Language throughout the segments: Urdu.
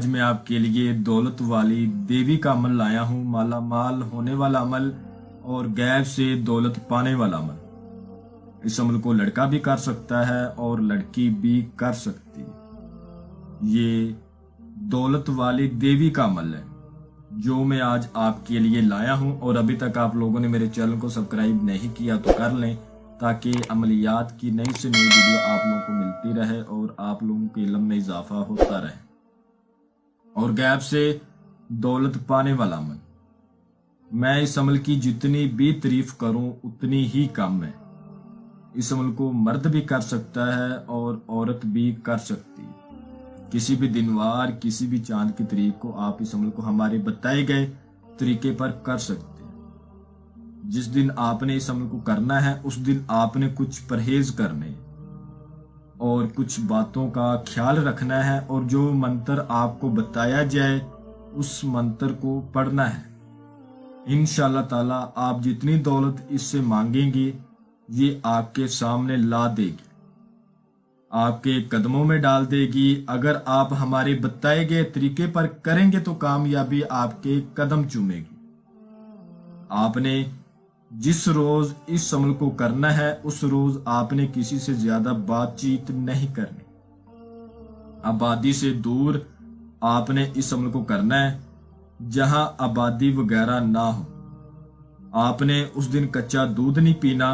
آج میں آپ کے لیے دولت والی دیوی کا عمل لایا ہوں، مالا مال ہونے والا عمل اور غیب سے دولت پانے والا عمل۔ اس عمل کو لڑکا بھی کر سکتا ہے اور لڑکی بھی کر سکتی ہے۔ یہ دولت والی دیوی کا عمل ہے جو میں آج آپ کے لیے لایا ہوں، اور ابھی تک آپ لوگوں نے میرے چینل کو سبسکرائب نہیں کیا تو کر لیں تاکہ عملیات کی نئی سے نئی ویڈیو آپ لوگوں کو ملتی رہے اور آپ لوگوں کے علم میں اضافہ ہوتا رہے۔ اور غیب سے دولت پانے والا عمل، میں اس عمل کی جتنی بھی تعریف کروں اتنی ہی کم ہے۔ اس عمل کو مرد بھی کر سکتا ہے اور عورت بھی کر سکتی ہے۔ کسی بھی دنوار کسی بھی چاند کی تاریخ کو آپ اس عمل کو ہمارے بتائے گئے طریقے پر کر سکتے ہیں۔ جس دن آپ نے اس عمل کو کرنا ہے اس دن آپ نے کچھ پرہیز کرنے اور کچھ باتوں کا خیال رکھنا ہے، اور جو منتر آپ کو بتایا جائے اس منتر کو پڑھنا ہے۔ انشاءاللہ تعالی آپ جتنی دولت اس سے مانگیں گے یہ آپ کے سامنے لا دے گی، آپ کے قدموں میں ڈال دے گی۔ اگر آپ ہمارے بتائے گئے طریقے پر کریں گے تو کامیابی آپ کے قدم چومے گی۔ آپ نے جس روز اس عمل کو کرنا ہے اس روز آپ نے کسی سے زیادہ بات چیت نہیں کرنی۔ آبادی سے دور آپ نے اس عمل کو کرنا ہے، جہاں آبادی وغیرہ نہ ہو۔ آپ نے اس دن کچا دودھ نہیں پینا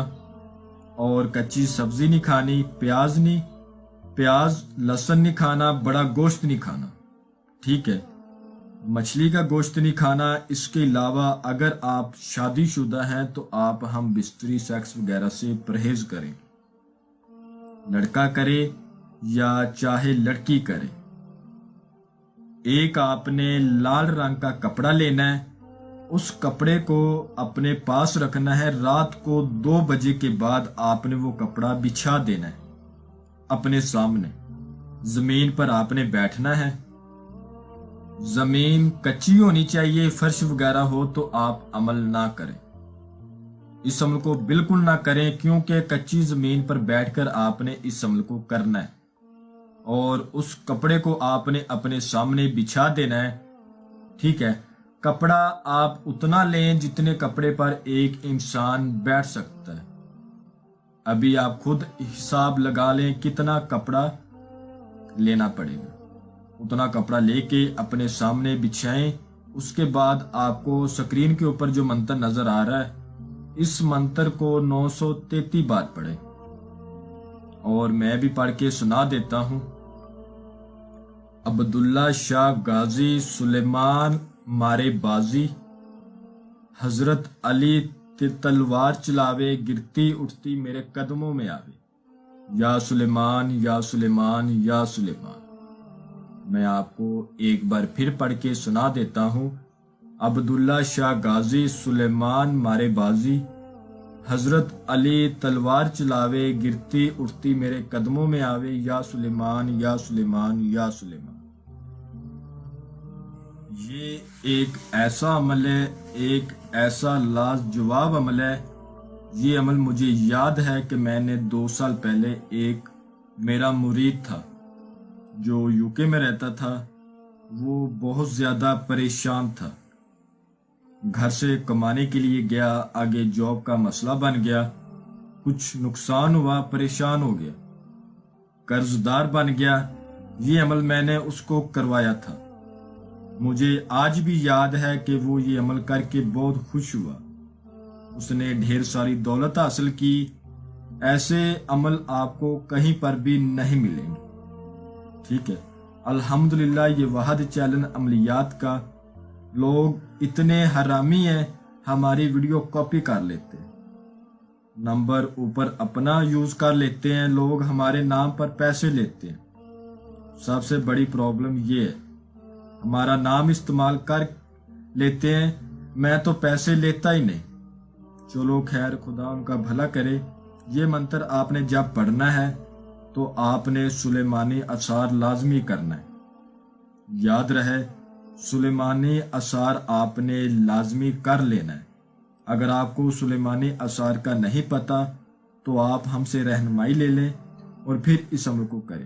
اور کچی سبزی نہیں کھانی، پیاز لہسن نہیں کھانا، بڑا گوشت نہیں کھانا، ٹھیک ہے، مچھلی کا گوشت نہیں کھانا۔ اس کے علاوہ اگر آپ شادی شدہ ہیں تو آپ ہم بستری سیکس وغیرہ سے پرہیز کریں، لڑکا کرے یا چاہے لڑکی کرے۔ ایک آپ نے لال رنگ کا کپڑا لینا ہے، اس کپڑے کو اپنے پاس رکھنا ہے۔ رات کو 2 بجے کے بعد آپ نے وہ کپڑا بچھا دینا ہے اپنے سامنے۔ زمین پر آپ نے بیٹھنا ہے، زمین کچی ہونی چاہیے، فرش وغیرہ ہو تو آپ عمل نہ کریں، اس عمل کو بالکل نہ کریں، کیونکہ کچی زمین پر بیٹھ کر آپ نے اس عمل کو کرنا ہے، اور اس کپڑے کو آپ نے اپنے سامنے بچھا دینا ہے، ٹھیک ہے۔ کپڑا آپ اتنا لیں جتنے کپڑے پر ایک انسان بیٹھ سکتا ہے۔ ابھی آپ خود حساب لگا لیں کتنا کپڑا لینا پڑے گا، اتنا کپڑا لے کے اپنے سامنے بچھائیں۔ اس کے بعد آپ کو سکرین کے اوپر جو منتر نظر آ رہا ہے اس منتر کو 933 بار پڑھیں، اور میں بھی پڑھ کے سنا دیتا ہوں۔ عبداللہ شاہ غازی سلیمان مارے بازی، حضرت علی تلوار چلاوے، گرتی اٹھتی میرے قدموں میں آوے، یا سلیمان یا سلیمان یا سلیمان۔ میں آپ کو ایک بار پھر پڑھ کے سنا دیتا ہوں۔ عبداللہ شاہ غازی سلیمان مارے بازی، حضرت علی تلوار چلاوے، گرتی اٹھتی میرے قدموں میں آوے، یا سلیمان یا سلیمان یا سلیمان۔ یہ ایک ایسا عمل ہے، ایک ایسا لاجواب عمل ہے۔ یہ عمل مجھے یاد ہے کہ میں نے 2 سال پہلے ایک میرا مرید تھا جو UK میں رہتا تھا، وہ بہت زیادہ پریشان تھا، گھر سے کمانے کے لیے گیا، آگے جاب کا مسئلہ بن گیا، کچھ نقصان ہوا، پریشان ہو گیا، قرض دار بن گیا۔ یہ عمل میں نے اس کو کروایا تھا۔ مجھے آج بھی یاد ہے کہ وہ یہ عمل کر کے بہت خوش ہوا، اس نے ڈھیر ساری دولت حاصل کی۔ ایسے عمل آپ کو کہیں پر بھی نہیں ملیں گے، ٹھیک ہے۔ الحمدللہ یہ واحد چیلنج عملیات کا، لوگ اتنے حرامی ہیں ہماری ویڈیو کاپی کر لیتے ہیں، نمبر اوپر اپنا یوز کر لیتے ہیں، لوگ ہمارے نام پر پیسے لیتے ہیں۔ سب سے بڑی پرابلم یہ ہے، ہمارا نام استعمال کر لیتے ہیں، میں تو پیسے لیتا ہی نہیں۔ چلو خیر، خدا ان کا بھلا کرے۔ یہ منتر آپ نے جب پڑھنا ہے تو آپ نے سلیمانی اثار لازمی کرنا ہے، یاد رہے سلیمانی اثار آپ نے لازمی کر لینا ہے۔ اگر آپ کو سلیمانی اثار کا نہیں پتا تو آپ ہم سے رہنمائی لے لیں اور پھر اس عمل کو کریں۔